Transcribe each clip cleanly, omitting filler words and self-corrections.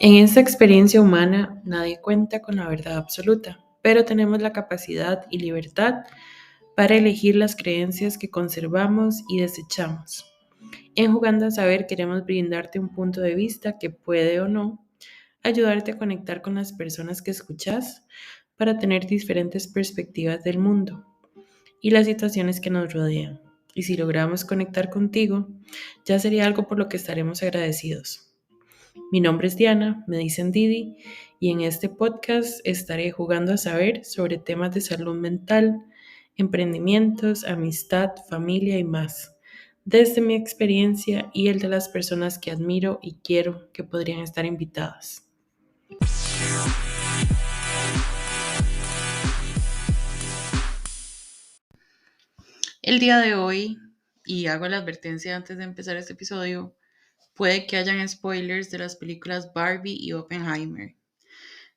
En esta experiencia humana nadie cuenta con la verdad absoluta, pero tenemos la capacidad y libertad para elegir las creencias que conservamos y desechamos. En Jugando a Saber queremos brindarte un punto de vista que puede o no ayudarte a conectar con las personas que escuchas para tener diferentes perspectivas del mundo y las situaciones que nos rodean. Y si logramos conectar contigo, ya sería algo por lo que estaremos agradecidos. Mi nombre es Diana, me dicen Didi, y en este podcast estaré jugando a saber sobre temas de salud mental, emprendimientos, amistad, familia y más, desde mi experiencia y el de las personas que admiro y quiero que podrían estar invitadas. El día de hoy, y hago la advertencia antes de empezar este episodio, puede que hayan spoilers de las películas Barbie y Oppenheimer.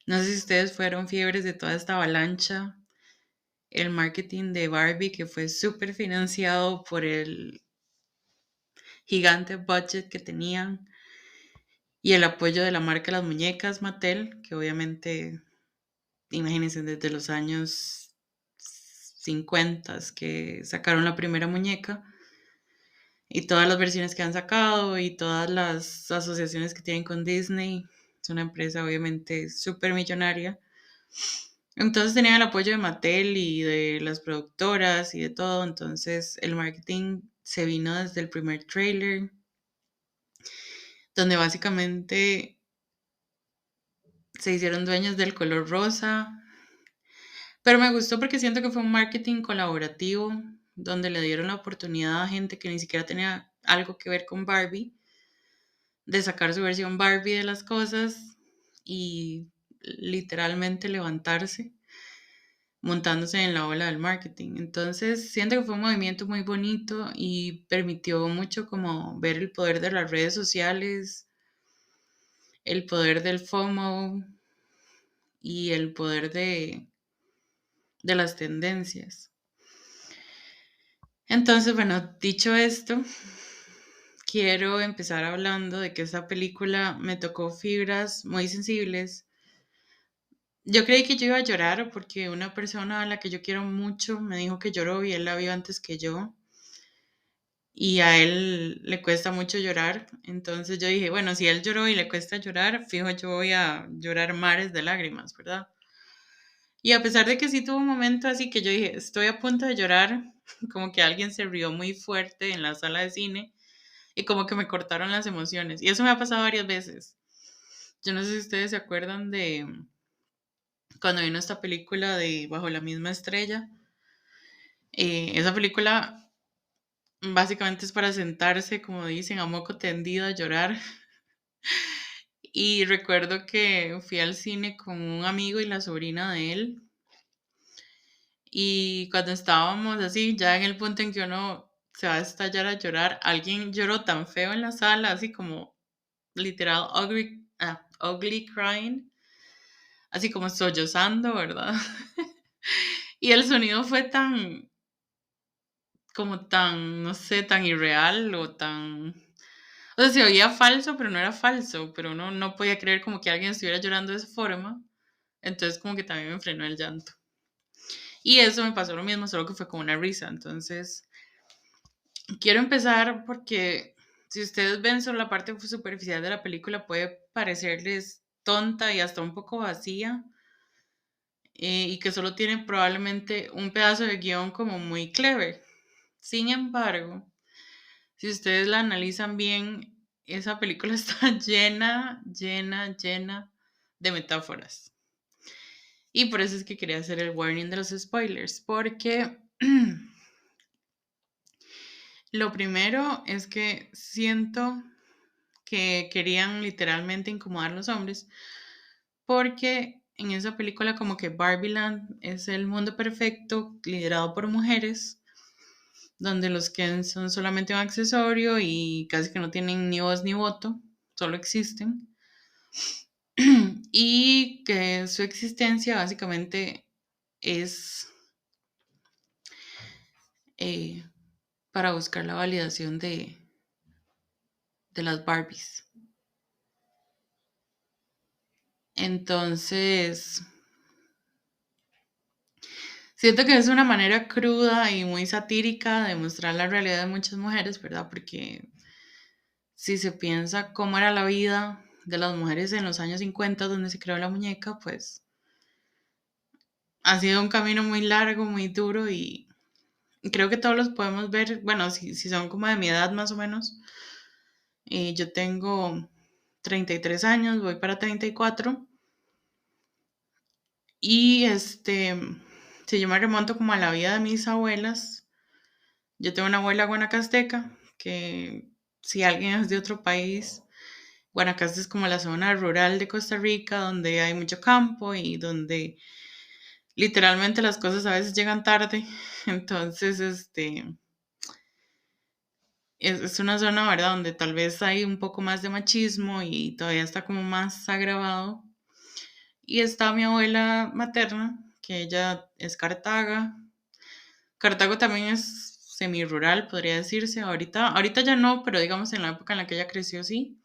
No sé si ustedes fueron fiebres de toda esta avalancha, el marketing de Barbie que fue súper financiado por el gigante budget que tenían y el apoyo de la marca de las muñecas Mattel, que obviamente, imagínense, desde los años 50 que sacaron la primera muñeca y todas las versiones que han sacado y todas las asociaciones que tienen con Disney. Es una empresa obviamente súper millonaria. Entonces tenían el apoyo de Mattel y de las productoras y de todo. Entonces el marketing se vino desde el primer trailer, donde básicamente se hicieron dueños del color rosa. Pero me gustó porque siento que fue un marketing colaborativo, donde le dieron la oportunidad a gente que ni siquiera tenía algo que ver con Barbie, de sacar su versión Barbie de las cosas y literalmente levantarse montándose en la ola del marketing. Entonces, siento que fue un movimiento muy bonito y permitió mucho como ver el poder de las redes sociales, el poder del FOMO y el poder de las tendencias. Entonces, bueno, dicho esto, quiero empezar hablando de que esta película me tocó fibras muy sensibles. Yo creí que yo iba a llorar porque una persona a la que yo quiero mucho me dijo que lloró y él la vio antes que yo. Y a él le cuesta mucho llorar. Entonces yo dije, bueno, si él lloró y le cuesta llorar, fijo, yo voy a llorar mares de lágrimas, ¿verdad? Y a pesar de que sí tuvo un momento así que yo dije, estoy a punto de llorar, como que alguien se rió muy fuerte en la sala de cine y como que me cortaron las emociones. Y eso me ha pasado varias veces. Yo no sé si ustedes se acuerdan de cuando vino esta película de Bajo la misma estrella. Esa película básicamente es para sentarse, como dicen, a moco tendido a llorar. Y recuerdo que fui al cine con un amigo y la sobrina de él. Y cuando estábamos así, ya en el punto en que uno se va a estallar a llorar, alguien lloró tan feo en la sala, así como literal ugly crying, así como sollozando, ¿verdad? Y el sonido fue tan, como tan, no sé, tan irreal o tan... O sea, se oía falso, pero no era falso, pero uno no podía creer como que alguien estuviera llorando de esa forma. Entonces como que también me frenó el llanto. Y eso me pasó lo mismo, solo que fue como una risa. Entonces, quiero empezar porque si ustedes ven solo la parte superficial de la película, puede parecerles tonta y hasta un poco vacía. Y que solo tiene probablemente un pedazo de guión como muy clever. Sin embargo, si ustedes la analizan bien, esa película está llena de metáforas. Y por eso es que quería hacer el warning de los spoilers, porque lo primero es que siento que querían literalmente incomodar a los hombres, porque en esa película como que Barbieland es el mundo perfecto liderado por mujeres, donde los Ken son solamente un accesorio y casi que no tienen ni voz ni voto, solo existen. Y que su existencia básicamente es eh, para buscar la validación de las Barbies. Entonces, siento que es una manera cruda y muy satírica de mostrar la realidad de muchas mujeres, ¿verdad? Porque si se piensa cómo era la vida de las mujeres en los años 50 donde se creó la muñeca, pues ha sido un camino muy largo, muy duro y creo que todos los podemos ver, bueno, si son como de mi edad más o menos. Yo tengo 33 años, voy para 34 y si yo me remonto como a la vida de mis abuelas, yo tengo una abuela guanacasteca que si alguien es de otro país, Guanacaste es como la zona rural de Costa Rica donde hay mucho campo y donde literalmente las cosas a veces llegan tarde. Entonces, es una zona, ¿verdad?, donde tal vez hay un poco más de machismo y todavía está como más agravado. Y está mi abuela materna, que ella es Cartaga. Cartago también es semi-rural, podría decirse. Ahorita ya no, pero digamos en la época en la que ella creció, sí.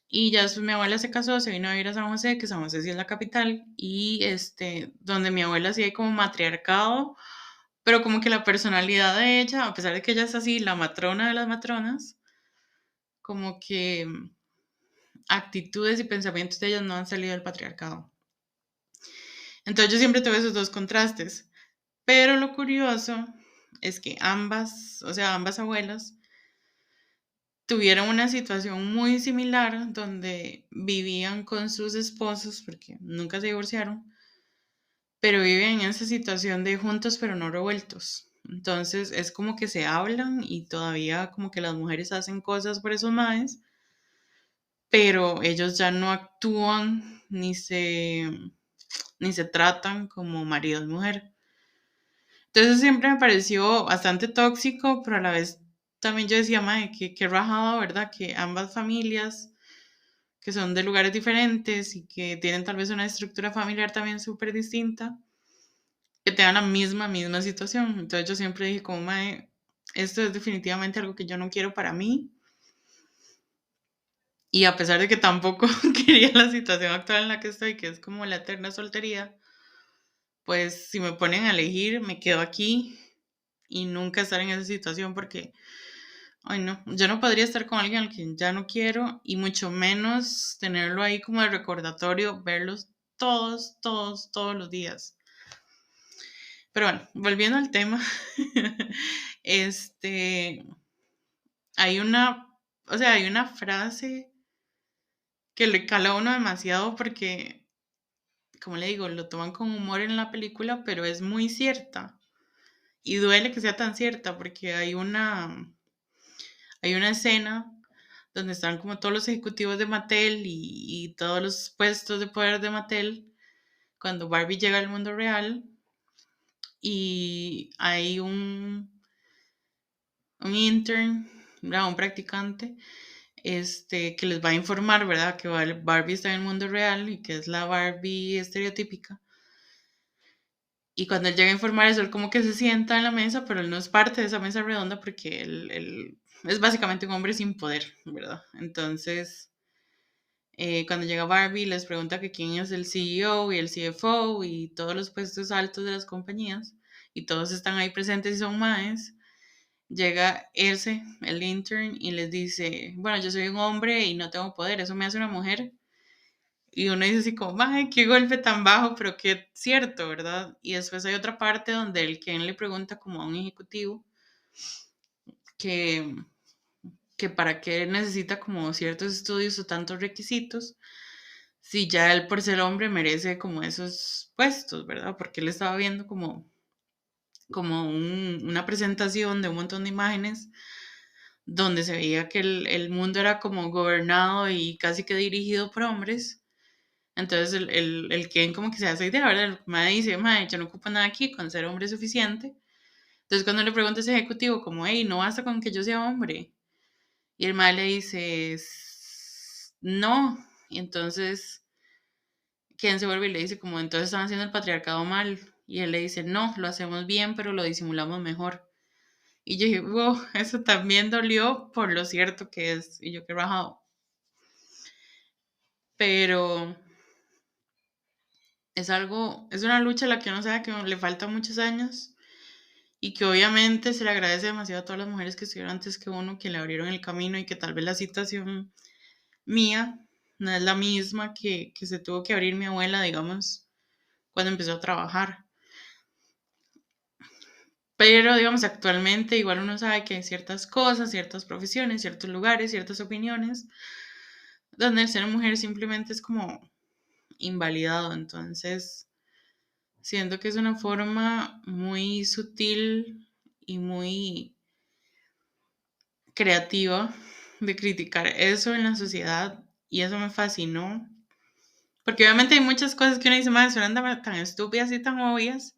Y ya después mi abuela se casó, se vino a vivir a San José, que San José sí es la capital, y donde mi abuela sí hay como matriarcado, pero como que la personalidad de ella, a pesar de que ella es así, la matrona de las matronas, como que actitudes y pensamientos de ellas no han salido del patriarcado. Entonces yo siempre tuve esos dos contrastes. Pero lo curioso es que ambas, o sea, ambas abuelas tuvieron una situación muy similar donde vivían con sus esposos, porque nunca se divorciaron, pero viven en esa situación de juntos pero no revueltos. Entonces es como que se hablan y todavía como que las mujeres hacen cosas por esos maes, pero ellos ya no actúan ni se tratan como marido y mujer. Entonces siempre me pareció bastante tóxico, pero a la vez también yo decía, madre, que rajado, ¿verdad? Que ambas familias, que son de lugares diferentes y que tienen tal vez una estructura familiar también súper distinta, que tengan la misma situación. Entonces yo siempre dije, como, madre, esto es definitivamente algo que yo no quiero para mí. Y a pesar de que tampoco quería la situación actual en la que estoy, que es como la eterna soltería, pues si me ponen a elegir, me quedo aquí y nunca estar en esa situación porque, ay no, yo no podría estar con alguien al que ya no quiero y mucho menos tenerlo ahí como de recordatorio, verlos todos los días. Pero bueno, volviendo al tema, este, hay una, o sea, hay una frase que le cala a uno demasiado porque, como le digo, lo toman con humor en la película, pero es muy cierta. Y duele que sea tan cierta porque hay una escena donde están como todos los ejecutivos de Mattel y todos los puestos de poder de Mattel cuando Barbie llega al mundo real y hay un intern, ¿verdad? Un practicante, que les va a informar, ¿verdad? Que Barbie está en el mundo real y que es la Barbie estereotípica. Y cuando él llega a informar eso, él como que se sienta en la mesa, pero él no es parte de esa mesa redonda porque él es básicamente un hombre sin poder, ¿verdad? Entonces, cuando llega Barbie, les pregunta que quién es el CEO y el CFO y todos los puestos altos de las compañías, y todos están ahí presentes y son maes. Llega el intern, y les dice, bueno, yo soy un hombre y no tengo poder, eso me hace una mujer. Y uno dice así como, ay, qué golpe tan bajo, pero qué cierto, ¿verdad? Y después hay otra parte donde el Ken le pregunta como a un ejecutivo que, que para qué necesita como ciertos estudios o tantos requisitos, si ya él por ser hombre merece como esos puestos, ¿verdad? Porque él estaba viendo como una presentación de un montón de imágenes donde se veía que el mundo era como gobernado y casi que dirigido por hombres. Entonces el Ken como que se hace idea, ¿verdad? El mae dice, mae, yo no ocupo nada aquí con ser hombre suficiente. Entonces cuando le pregunta a ese ejecutivo como, hey, no basta con que yo sea hombre. Y el mae le dice, no. Y entonces Ken se vuelve y le dice como, entonces están haciendo el patriarcado mal. Y él le dice, no, lo hacemos bien, pero lo disimulamos mejor. Y yo dije, wow, eso también dolió por lo cierto que es. Y yo qué rajado. Pero es una lucha a la que uno sabe que le faltan muchos años y que obviamente se le agradece demasiado a todas las mujeres que estuvieron antes que uno, que le abrieron el camino y que tal vez la situación mía no es la misma que se tuvo que abrir mi abuela, digamos, cuando empezó a trabajar. Pero, digamos, actualmente igual uno sabe que hay ciertas cosas, ciertas profesiones, ciertos lugares, ciertas opiniones, donde el ser mujer simplemente es como invalidado. Entonces, siento que es una forma muy sutil y muy creativa de criticar eso en la sociedad y eso me fascinó. Porque obviamente hay muchas cosas que uno dice, madre, suenan tan estúpidas y tan obvias,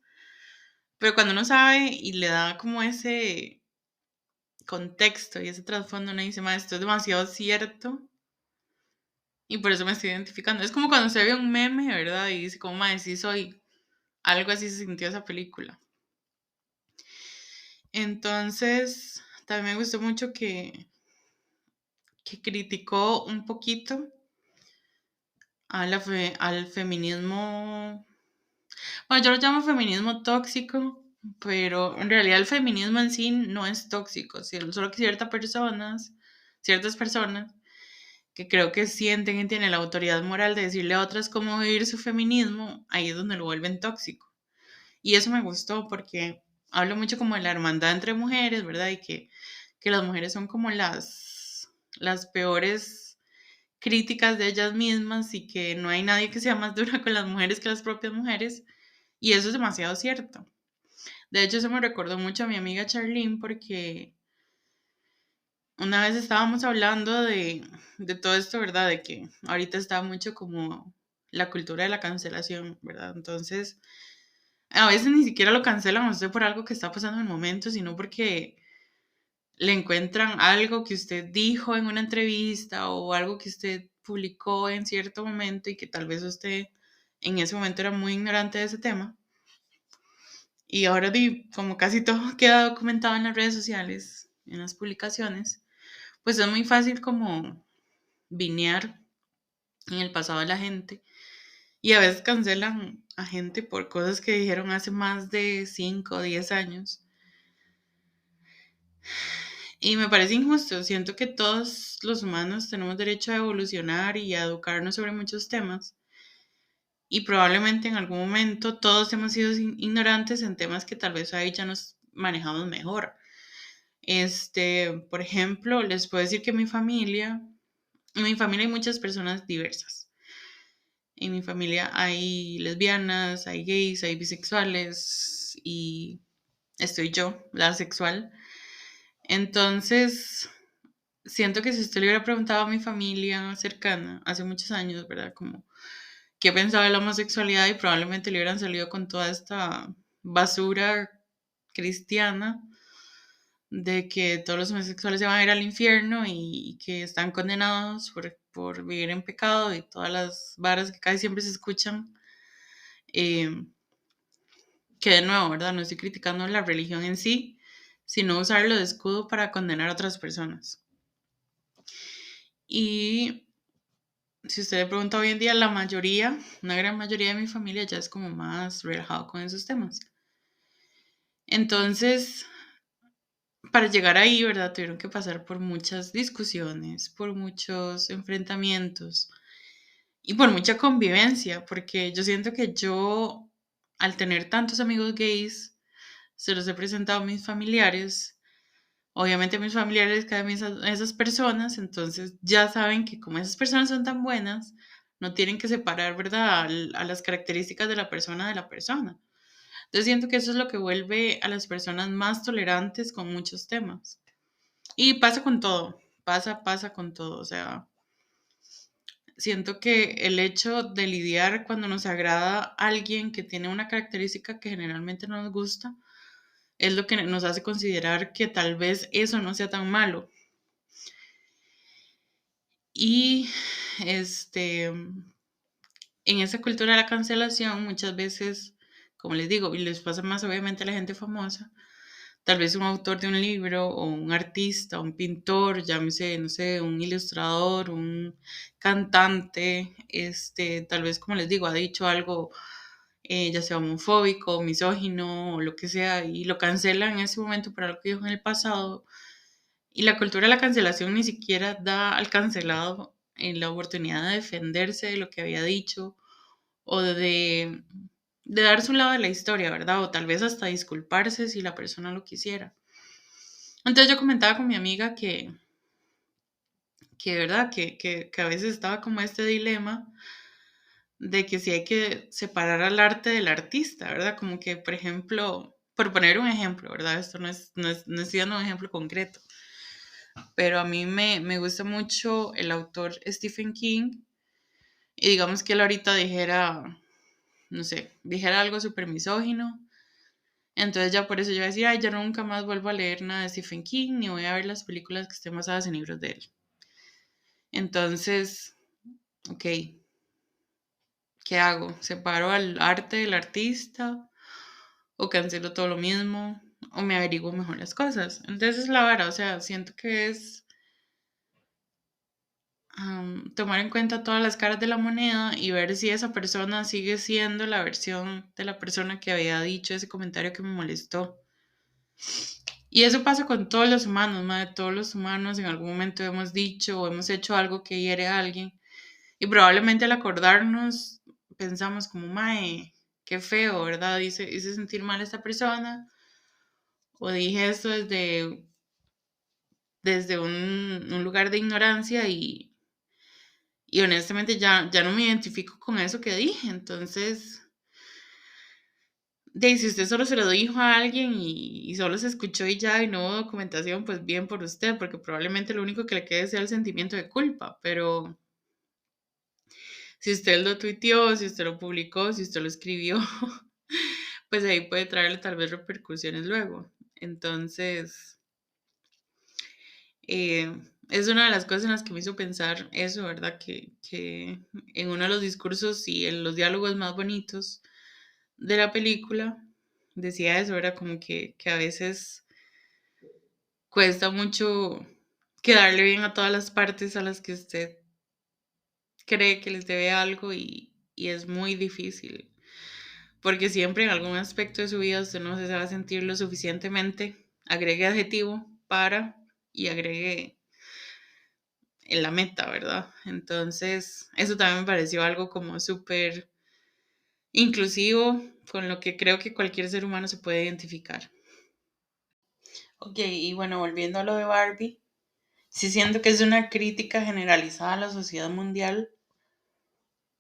pero cuando uno sabe y le da como ese contexto y ese trasfondo, uno dice, madre, esto es demasiado cierto y por eso me estoy identificando. Es como cuando se ve un meme, ¿verdad? Y dice, como, madre, sí soy. Algo así se sintió esa película. Entonces, también me gustó mucho que criticó un poquito al feminismo. Bueno, yo lo llamo feminismo tóxico, pero en realidad el feminismo en sí no es tóxico, solo que ciertas personas que creo que sienten que tienen la autoridad moral de decirle a otras cómo vivir su feminismo, ahí es donde lo vuelven tóxico. Y eso me gustó porque hablo mucho como de la hermandad entre mujeres, ¿verdad? Y que las mujeres son como las peores críticas de ellas mismas y que no hay nadie que sea más dura con las mujeres que las propias mujeres. Y eso es demasiado cierto. De hecho, eso me recordó mucho a mi amiga Charlene porque una vez estábamos hablando de todo esto, ¿verdad? De que ahorita está mucho como la cultura de la cancelación, ¿verdad? Entonces, a veces ni siquiera lo cancelan a usted por algo que está pasando en el momento, sino porque le encuentran algo que usted dijo en una entrevista o algo que usted publicó en cierto momento y que tal vez usted en ese momento era muy ignorante de ese tema. Y ahora, como casi todo queda documentado en las redes sociales, en las publicaciones, pues es muy fácil como vinear en el pasado de la gente. Y a veces cancelan a gente por cosas que dijeron hace más de 5 o 10 años. Y me parece injusto. Siento que todos los humanos tenemos derecho a evolucionar y a educarnos sobre muchos temas. Y probablemente en algún momento todos hemos sido ignorantes en temas que tal vez ahí ya nos manejamos mejor. Por ejemplo, les puedo decir que en mi familia hay muchas personas diversas. En mi familia hay lesbianas, hay gays, hay bisexuales y estoy yo, la sexual. Entonces, siento que si usted le hubiera preguntado a mi familia cercana hace muchos años, ¿verdad? Como qué pensaba de la homosexualidad y probablemente le hubieran salido con toda esta basura cristiana de que todos los homosexuales se van a ir al infierno y que están condenados por vivir en pecado y todas las varas que casi siempre se escuchan. eh, que de nuevo, ¿verdad? No estoy criticando la religión en sí, sino usarlo de escudo para condenar a otras personas. Y si usted le pregunta hoy en día, una gran mayoría de mi familia ya es como más relajado con esos temas. Entonces, para llegar ahí, ¿verdad? Tuvieron que pasar por muchas discusiones, por muchos enfrentamientos y por mucha convivencia, porque yo siento que yo, al tener tantos amigos gays, se los he presentado a mis familiares. Obviamente mis familiares caen esas personas, entonces ya saben que como esas personas son tan buenas, no tienen que separar, ¿verdad? A las características de la persona. Entonces siento que eso es lo que vuelve a las personas más tolerantes con muchos temas. Y pasa con todo, pasa con todo. O sea, siento que el hecho de lidiar cuando nos agrada alguien que tiene una característica que generalmente no nos gusta, es lo que nos hace considerar que tal vez eso no sea tan malo. Y en esa cultura de la cancelación, muchas veces, como les digo, y les pasa más obviamente a la gente famosa, tal vez un autor de un libro o un artista, un pintor, llámese, no sé, un ilustrador, un cantante, tal vez, como les digo, ha dicho algo ya sea homofóbico, misógino o lo que sea, y lo cancelan en ese momento por algo que dijo en el pasado. Y la cultura de la cancelación ni siquiera da al cancelado la oportunidad de defenderse de lo que había dicho o de darse un lado de la historia, ¿verdad? O tal vez hasta disculparse si la persona lo quisiera. Entonces yo comentaba con mi amiga ¿verdad? Que a veces estaba como este dilema de que si hay que separar al arte del artista, ¿verdad? Como que, por ejemplo, por poner un ejemplo, ¿verdad? Esto no estoy dando un ejemplo concreto, pero a mí me gusta mucho el autor Stephen King y digamos que él ahorita dijera, no sé, dijera algo súper misógino. Entonces ya por eso yo decía, ay, ya nunca más vuelvo a leer nada de Stephen King, ni voy a ver las películas que estén basadas en libros de él. Entonces, ok, ¿qué hago? ¿Separo al arte del artista? ¿O cancelo todo lo mismo? ¿O me averiguo mejor las cosas? Entonces la vara, o sea, siento que es tomar en cuenta todas las caras de la moneda y ver si esa persona sigue siendo la versión de la persona que había dicho ese comentario que me molestó. Y eso pasa con todos los humanos, madre, todos los humanos en algún momento hemos dicho o hemos hecho algo que hiere a alguien y probablemente al acordarnos pensamos como, mae, qué feo, ¿verdad? Hice sentir mal a esta persona o dije esto desde un lugar de ignorancia y honestamente ya no me identifico con eso que dije. Entonces, si usted solo se lo dijo a alguien y solo se escuchó y ya y no hubo documentación, pues bien por usted, porque probablemente lo único que le quede sea el sentimiento de culpa, pero si usted lo tuiteó, si usted lo publicó, si usted lo escribió, pues ahí puede traerle tal vez repercusiones luego. Entonces, eh, es una de las cosas en las que me hizo pensar eso, ¿verdad? Que en uno de los discursos y en los diálogos más bonitos de la película decía eso, ¿verdad? Como que a veces cuesta mucho quedarle bien a todas las partes a las que usted cree que les debe algo y es muy difícil, porque siempre en algún aspecto de su vida usted no se va a sentir lo suficientemente, agregue adjetivo para y agregue en la meta, ¿verdad? Entonces, eso también me pareció algo como súper inclusivo, con lo que creo que cualquier ser humano se puede identificar. Ok, y bueno, volviendo a lo de Barbie, sí siento que es una crítica generalizada a la sociedad mundial,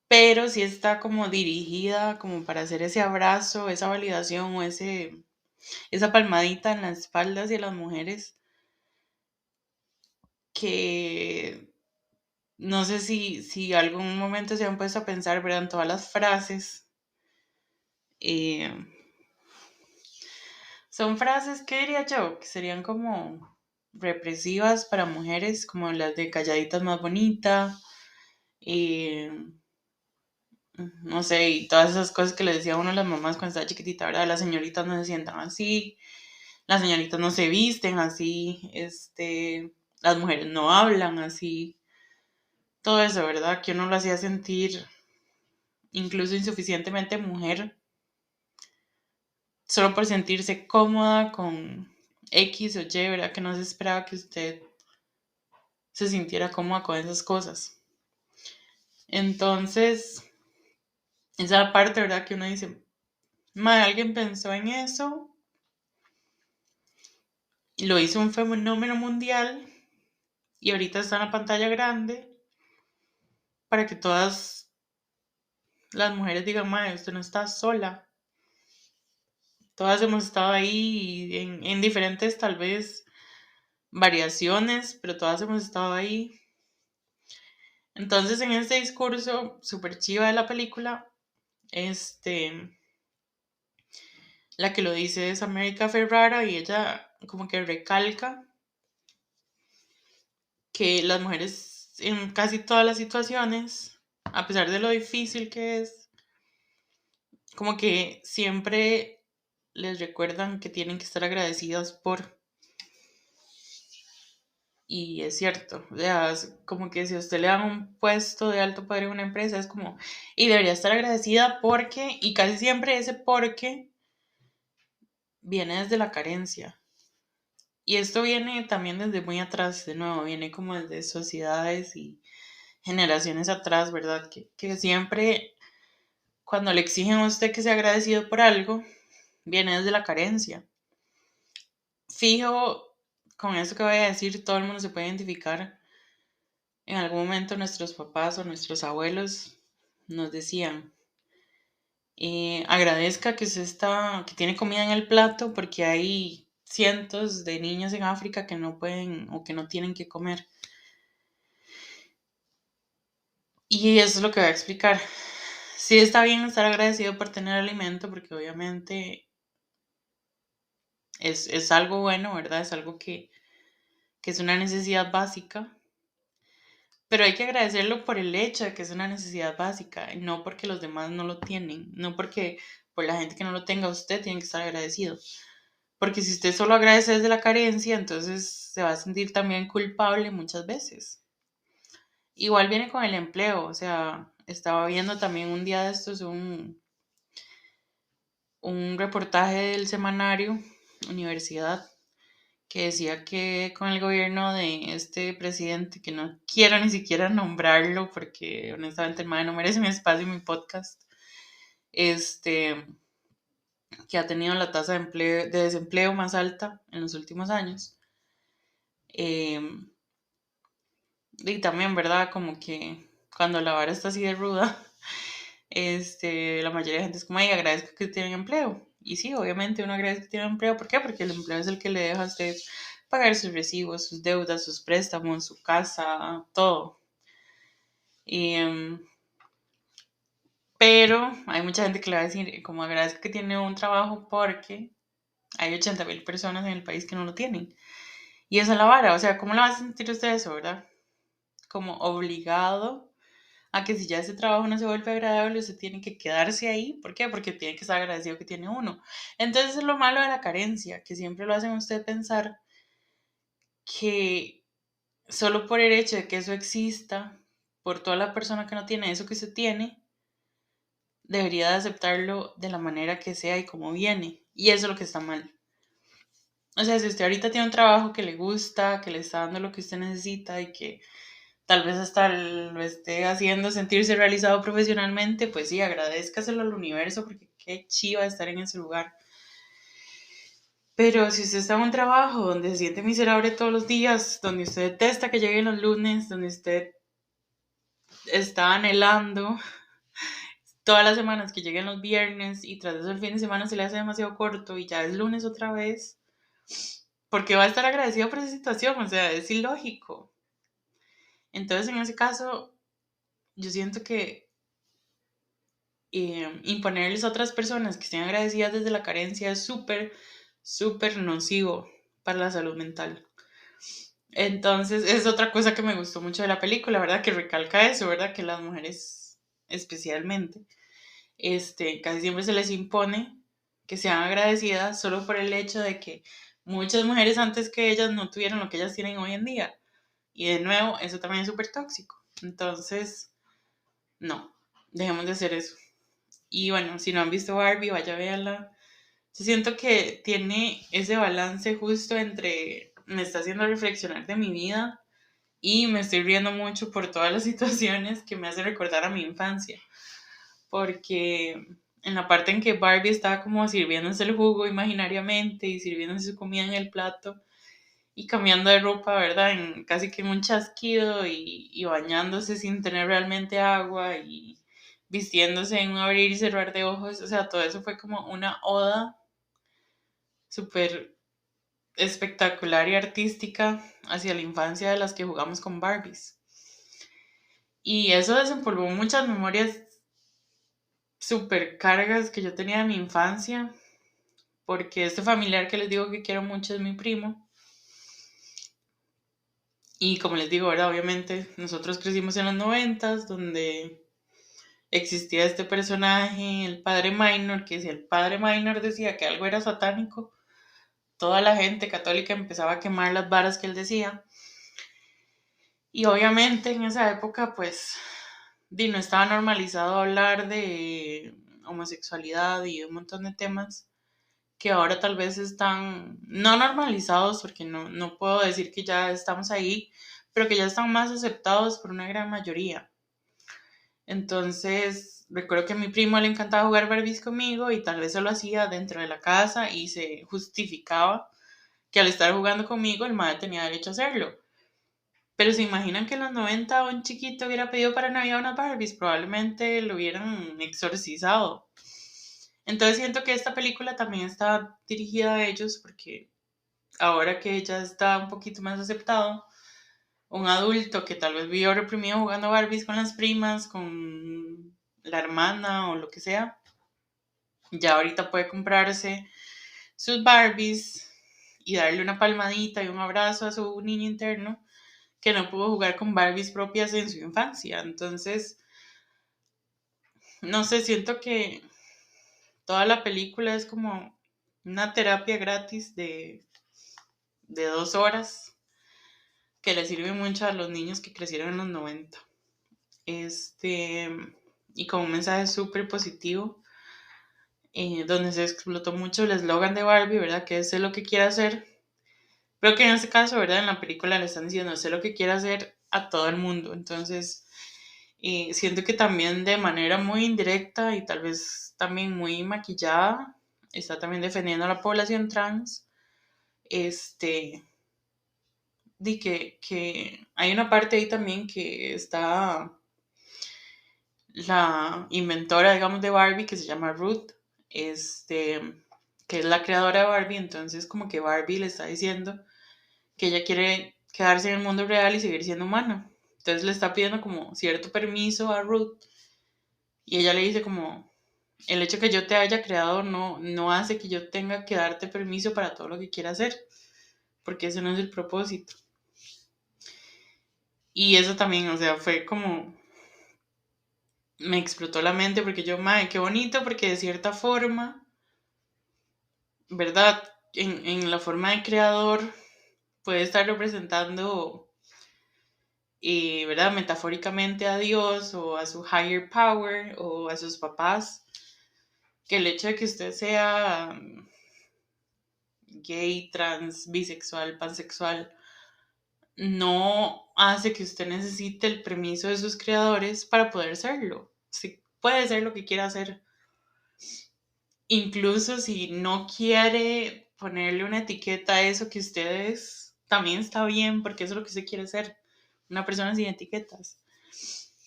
pero sí está como dirigida como para hacer ese abrazo, esa validación o esa palmadita en las espaldas de las mujeres que no sé si algún momento se han puesto a pensar, ¿verdad? En todas las frases. eh, Son frases que diría yo que serían como represivas para mujeres, como las de calladitas más bonita, y no sé, y todas esas cosas que le decía a uno a las mamás cuando estaba chiquitita, ¿verdad? Las señoritas no se sientan así, las señoritas no se visten así, las mujeres no hablan así, todo eso, ¿verdad? Que uno lo hacía sentir incluso insuficientemente mujer, solo por sentirse cómoda con X o Y, ¿verdad? Que no se esperaba que usted se sintiera cómoda con esas cosas. Entonces, esa parte, ¿verdad? Que uno dice, madre, alguien pensó en eso y lo hizo un fenómeno mundial y ahorita está en la pantalla grande para que todas las mujeres digan, madre, usted no está sola. Todas hemos estado ahí en diferentes, tal vez, variaciones, pero todas hemos estado ahí. Entonces, en este discurso super chiva de la película, la que lo dice es América Ferrara y ella como que recalca que las mujeres en casi todas las situaciones, a pesar de lo difícil que es, como que siempre les recuerdan que tienen que estar agradecidas por Y es cierto, o sea, es como que si a usted le dan un puesto de alto poder en una empresa, es como, y debería estar agradecida porque, y casi siempre ese porque viene desde la carencia. Y esto viene también desde muy atrás, de nuevo, viene como desde sociedades y generaciones atrás, ¿verdad? Que siempre cuando le exigen a usted que sea agradecido por algo, viene desde la carencia. Fijo, con eso que voy a decir, todo el mundo se puede identificar. En algún momento nuestros papás o nuestros abuelos nos decían, agradezca que usted está, que tiene comida en el plato porque hay cientos de niños en África que no pueden o que no tienen que comer. Y eso es lo que voy a explicar. Sí está bien estar agradecido por tener alimento porque obviamente es algo bueno, ¿verdad? Es algo que es una necesidad básica, pero hay que agradecerlo por el hecho de que es una necesidad básica, y no porque los demás no lo tienen, no porque por la gente que no lo tenga usted tiene que estar agradecido. Porque si usted solo agradece desde la carencia, entonces se va a sentir también culpable muchas veces. Igual viene con el empleo, o sea, estaba viendo también un día de estos un reportaje del semanario Universidad que decía que con el gobierno de este presidente, que no quiero ni siquiera nombrarlo porque honestamente el mae no merece mi espacio en mi podcast, este, que ha tenido la tasa de desempleo más alta en los últimos años. Eh, y también, ¿verdad? Como que cuando la vara está así de ruda, la mayoría de gente es como, ay, agradezco que tienen empleo. Y sí, obviamente uno agradece que tiene empleo. ¿Por qué? Porque el empleo es el que le deja a usted pagar sus recibos, sus deudas, sus préstamos, su casa, todo. Y, pero hay mucha gente que le va a decir, como agradezco que tiene un trabajo porque hay 80.000 personas en el país que no lo tienen. Y esa es la vara, o sea, ¿cómo le va a sentir usted eso, verdad? Como obligado a que si ya ese trabajo no se vuelve agradable, usted tiene que quedarse ahí. ¿Por qué? Porque tiene que estar agradecido que tiene uno. Entonces es lo malo de la carencia, que siempre lo hacen a usted pensar que solo por el hecho de que eso exista, por toda la persona que no tiene eso que usted tiene, debería de aceptarlo de la manera que sea y como viene. Y eso es lo que está mal. O sea, si usted ahorita tiene un trabajo que le gusta, que le está dando lo que usted necesita y que tal vez hasta lo esté haciendo sentirse realizado profesionalmente, pues sí, agradézcaselo al universo porque qué chiva estar en ese lugar. Pero si usted está en un trabajo donde se siente miserable todos los días, donde usted detesta que lleguen los lunes, donde usted está anhelando todas las semanas que lleguen los viernes y tras eso el fin de semana se le hace demasiado corto y ya es lunes otra vez, porque va a estar agradecido por esa situación, o sea, es ilógico. Entonces, en ese caso, yo siento que imponerles a otras personas que estén agradecidas desde la carencia es súper, súper nocivo para la salud mental. Entonces, es otra cosa que me gustó mucho de la película, ¿verdad? Que recalca eso, ¿verdad? Que las mujeres, especialmente, casi siempre se les impone que sean agradecidas solo por el hecho de que muchas mujeres antes que ellas no tuvieron lo que ellas tienen hoy en día. Y de nuevo, eso también es súper tóxico. Entonces, no, dejemos de hacer eso. Y bueno, si no han visto Barbie, vaya a verla. Yo siento que tiene ese balance justo entre me está haciendo reflexionar de mi vida y me estoy riendo mucho por todas las situaciones que me hacen recordar a mi infancia. Porque en la parte en que Barbie estaba como sirviéndose el jugo imaginariamente y sirviéndose su comida en el plato y cambiando de ropa, ¿verdad? En, casi que en un chasquido y bañándose sin tener realmente agua y vistiéndose en un abrir y cerrar de ojos, o sea, todo eso fue como una oda súper espectacular y artística hacia la infancia de las que jugamos con Barbies. Y eso desempolvó muchas memorias súper cargas que yo tenía de mi infancia, porque este familiar que les digo que quiero mucho es mi primo. Y como les digo, ¿verdad? Obviamente nosotros crecimos en los 90s, donde existía este personaje, el padre Minor, que si el padre Minor decía que algo era satánico, toda la gente católica empezaba a quemar las varas que él decía. Y obviamente en esa época, pues, no estaba normalizado hablar de homosexualidad y un montón de temas que ahora tal vez están no normalizados, porque no puedo decir que ya estamos ahí, pero que ya están más aceptados por una gran mayoría. Entonces, recuerdo que a mi primo le encantaba jugar Barbies conmigo y tal vez se lo hacía dentro de la casa y se justificaba que al estar jugando conmigo el madre tenía derecho a hacerlo. Pero se imaginan que en los 90 un chiquito hubiera pedido para Navidad unas Barbies, probablemente lo hubieran exorcizado. Entonces siento que esta película también está dirigida a ellos porque ahora que ya está un poquito más aceptado, un adulto que tal vez vivió reprimido jugando Barbies con las primas, con la hermana o lo que sea, ya ahorita puede comprarse sus Barbies y darle una palmadita y un abrazo a su niño interno que no pudo jugar con Barbies propias en su infancia. Entonces, no sé, siento que toda la película es como una terapia gratis de 2 horas que le sirve mucho a los niños que crecieron en los 90. Este, y como un mensaje súper positivo, donde se explotó mucho el eslogan de Barbie, ¿verdad? Que es sé lo que quiere hacer. Creo que en este caso, ¿verdad? En la película le están diciendo sé lo que quiere hacer a todo el mundo. Entonces, siento que también de manera muy indirecta y tal vez también muy maquillada, está también defendiendo a la población trans. Este, que hay una parte ahí también que está la inventora, digamos, de Barbie, que se llama Ruth, que es la creadora de Barbie. Entonces como que Barbie le está diciendo que ella quiere quedarse en el mundo real y seguir siendo humana. Entonces le está pidiendo como cierto permiso a Ruth y ella le dice como, el hecho que yo te haya creado no hace que yo tenga que darte permiso para todo lo que quiera hacer, porque ese no es el propósito. Y eso también, o sea, fue como, me explotó la mente porque yo, madre, qué bonito, porque de cierta forma, ¿verdad? En la forma de creador puede estar representando, ¿verdad? Metafóricamente a Dios o a su higher power o a sus papás, que el hecho de que usted sea gay, trans, bisexual, pansexual, no hace que usted necesite el permiso de sus creadores para poder serlo. Sí, puede ser lo que quiera hacer. Incluso si no quiere ponerle una etiqueta a eso que usted es, también está bien porque eso es lo que usted quiere ser, una persona sin etiquetas.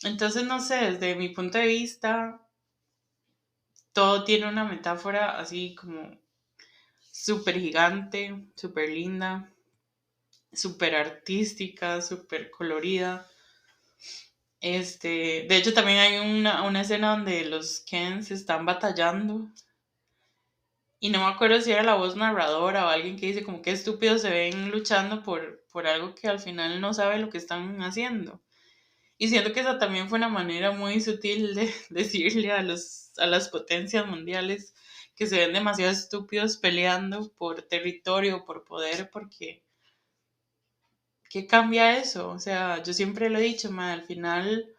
Entonces, no sé, desde mi punto de vista, todo tiene una metáfora así como súper gigante, súper linda, súper artística, súper colorida. De hecho, también hay una escena donde los Kens están batallando. Y no me acuerdo si era la voz narradora o alguien que dice como qué estúpidos se ven luchando por algo que al final no sabe lo que están haciendo. Y siento que esa también fue una manera muy sutil de decirle a las potencias mundiales que se ven demasiado estúpidos peleando por territorio, por poder, porque ¿qué cambia eso? O sea, yo siempre lo he dicho, al final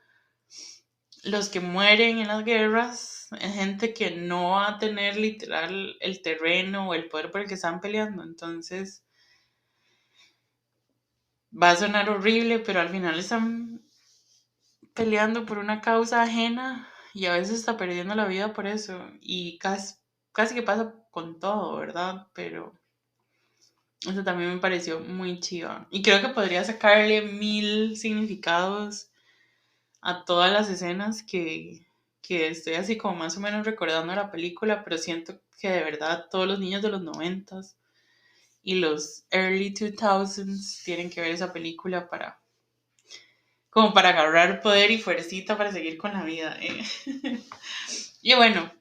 los que mueren en las guerras es gente que no va a tener literal el terreno o el poder por el que están peleando. Entonces va a sonar horrible, pero al final están peleando por una causa ajena y a veces está perdiendo la vida por eso. Y casi que pasa con todo, ¿verdad? Pero eso también me pareció muy chiva. Y creo que podría sacarle mil significados a todas las escenas que estoy así como más o menos recordando la película, pero siento que de verdad todos los niños de los 90s y los early 2000s tienen que ver esa película para como para agarrar poder y fuercita para seguir con la vida. Y bueno,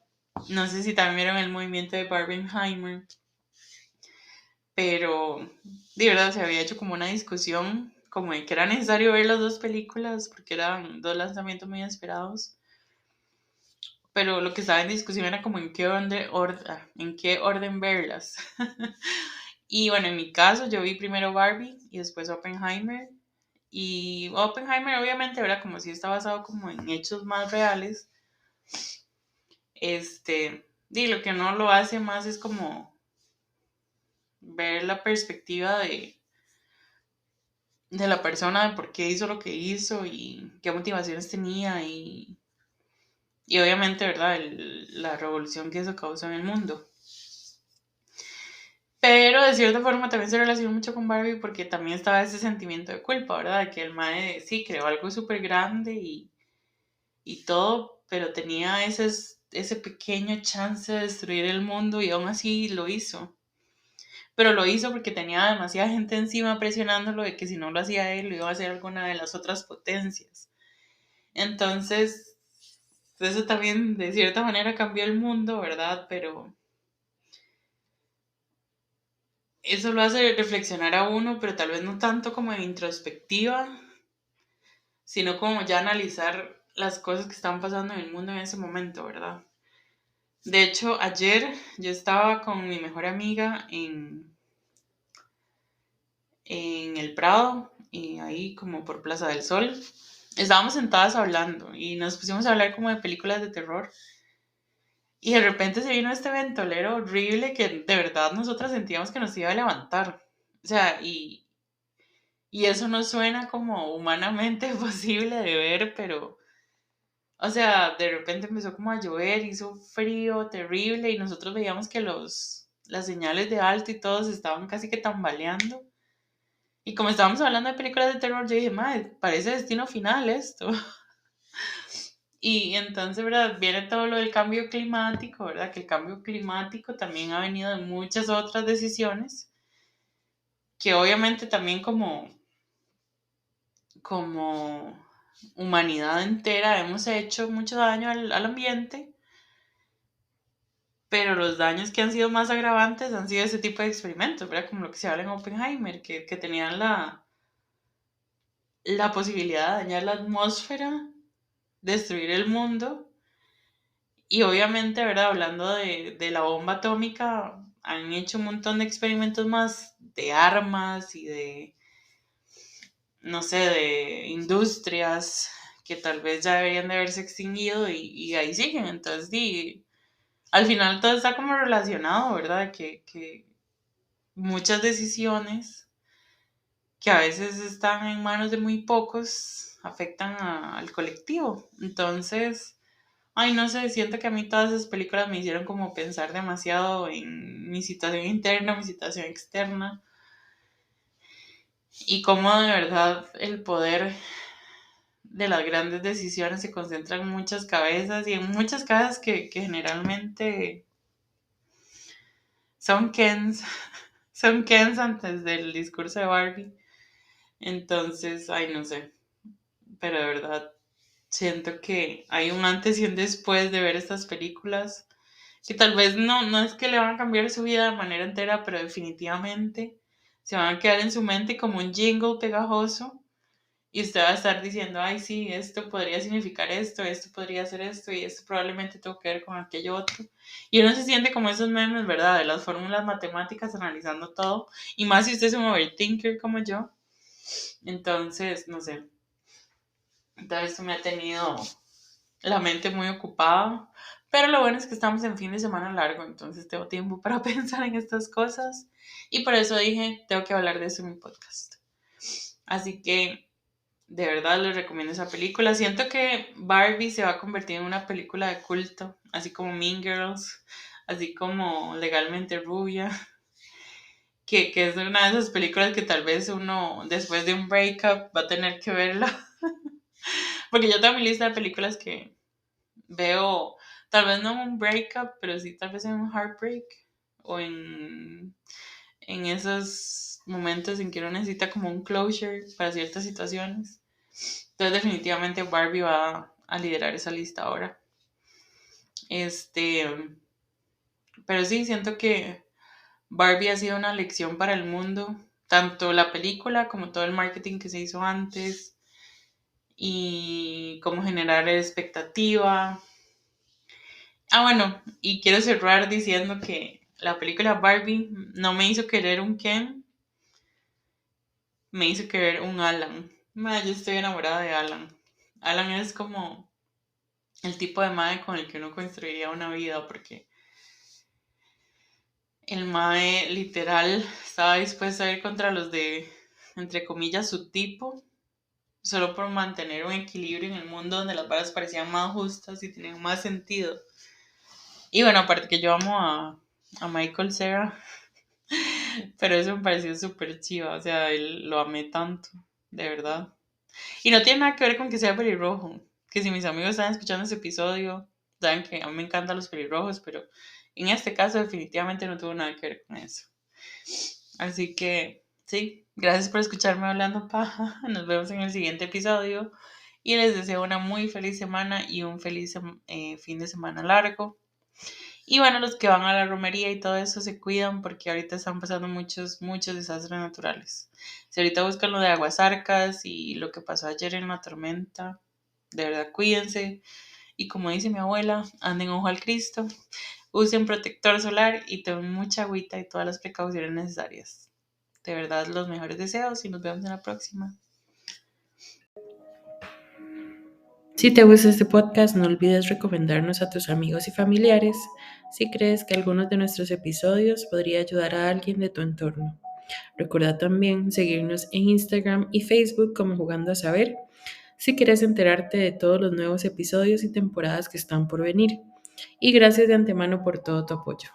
no sé si también vieron el movimiento de Barbenheimer, pero de verdad se había hecho como una discusión como de que era necesario ver las dos películas porque eran dos lanzamientos muy esperados. Pero lo que estaba en discusión era como en qué orden verlas. Y bueno, en mi caso yo vi primero Barbie y después Oppenheimer Y Oppenheimer, obviamente, ¿verdad? Como si está basado como en hechos más reales. Y lo que no lo hace más es como ver la perspectiva de la persona, de por qué hizo lo que hizo y qué motivaciones tenía y obviamente, ¿verdad? La revolución que eso causó en el mundo. Pero de cierta forma también se relaciona mucho con Barbie porque también estaba ese sentimiento de culpa, ¿verdad? De que el mae sí creó algo súper grande y todo, pero tenía ese pequeño chance de destruir el mundo y aún así lo hizo. Pero lo hizo porque tenía demasiada gente encima presionándolo de que si no lo hacía él, lo iba a hacer alguna de las otras potencias. Entonces, eso también de cierta manera cambió el mundo, ¿verdad? Pero eso lo hace reflexionar a uno, pero tal vez no tanto como en introspectiva, sino como ya analizar las cosas que están pasando en el mundo en ese momento, ¿verdad? De hecho, ayer yo estaba con mi mejor amiga en el Prado, y ahí como por Plaza del Sol. Estábamos sentadas hablando y nos pusimos a hablar como de películas de terror. Y de repente se vino este ventolero horrible que de verdad nosotras sentíamos que nos iba a levantar. O sea, y eso no suena como humanamente posible de ver, pero, o sea, de repente empezó como a llover, hizo frío terrible y nosotros veíamos que las señales de alto y todos estaban casi que tambaleando. Y como estábamos hablando de películas de terror, yo dije, madre, parece Destino Final esto. Y entonces, ¿verdad? Viene todo lo del cambio climático, ¿verdad? Que el cambio climático también ha venido de muchas otras decisiones, que obviamente también como humanidad entera hemos hecho mucho daño al ambiente, pero los daños que han sido más agravantes han sido ese tipo de experimentos, ¿verdad? Como lo que se habla en Oppenheimer, que tenían la posibilidad de dañar la atmósfera, destruir el mundo. Y obviamente, ¿verdad? Hablando de la bomba atómica, han hecho un montón de experimentos más de armas y no sé, de industrias que tal vez ya deberían de haberse extinguido y ahí siguen. Entonces, al final todo está como relacionado, ¿verdad? Que muchas decisiones que a veces están en manos de muy pocos afectan al colectivo. Entonces, ay, no sé, siento que a mí todas esas películas me hicieron como pensar demasiado en mi situación interna, mi situación externa y cómo de verdad el poder de las grandes decisiones se concentra en muchas cabezas y en muchas cabezas que generalmente son Kens, son Kens antes del discurso de Barbie. Entonces, ay, no sé, pero de verdad siento que hay un antes y un después de ver estas películas que tal vez no es que le van a cambiar su vida de manera entera, pero definitivamente se van a quedar en su mente como un jingle pegajoso y usted va a estar diciendo, ay, sí, esto podría significar esto podría ser esto y esto probablemente tengo que ver con aquello otro. Y uno se siente como esos memes, ¿verdad? De las fórmulas matemáticas analizando todo. Y más si usted es un overthinker como yo. Entonces, no sé, todo esto me ha tenido la mente muy ocupada, pero lo bueno es que estamos en fin de semana largo, entonces tengo tiempo para pensar en estas cosas y por eso dije, tengo que hablar de eso en mi podcast. Así que de verdad les recomiendo esa película. Siento que Barbie se va a convertir en una película de culto, así como Mean Girls, así como Legalmente Rubia, que es una de esas películas que tal vez uno después de un breakup va a tener que verla, porque yo tengo mi lista de películas que veo, tal vez no en un breakup, pero sí tal vez en un heartbreak o en esos momentos en que uno necesita como un closure para ciertas situaciones. Entonces definitivamente Barbie va a liderar esa lista ahora. Este, pero sí, siento que Barbie ha sido una lección para el mundo, tanto la película como todo el marketing que se hizo antes y cómo generar expectativa. Ah, bueno, y quiero cerrar diciendo que la película Barbie no me hizo querer un Ken, me hizo querer un Alan. Yo estoy enamorada de Alan. Alan es como el tipo de mae con el que uno construiría una vida, porque el mae literal estaba dispuesto a ir contra los de, entre comillas, su tipo, solo por mantener un equilibrio en el mundo donde las varas parecían más justas y tenían más sentido. Y bueno, aparte que yo amo a Michael Cera, pero eso me pareció súper chiva, o sea, él lo amé tanto, de verdad. Y no tiene nada que ver con que sea pelirrojo, que si mis amigos están escuchando este episodio, saben que a mí me encantan los pelirrojos, pero en este caso definitivamente no tuvo nada que ver con eso. Así que sí, gracias por escucharme hablando paja, nos vemos en el siguiente episodio y les deseo una muy feliz semana y un feliz fin de semana largo. Y bueno, los que van a la romería y todo eso se cuidan porque ahorita están pasando muchos desastres naturales. Si ahorita buscan lo de Aguasarcas y lo que pasó ayer en la tormenta, de verdad cuídense. Y como dice mi abuela, anden ojo al Cristo, usen protector solar y tomen mucha agüita y todas las precauciones necesarias. De verdad, los mejores deseos y nos vemos en la próxima. Si te gusta este podcast, no olvides recomendarnos a tus amigos y familiares si crees que algunos de nuestros episodios podría ayudar a alguien de tu entorno. Recuerda también seguirnos en Instagram y Facebook como Jugando a Saber si quieres enterarte de todos los nuevos episodios y temporadas que están por venir. Y gracias de antemano por todo tu apoyo.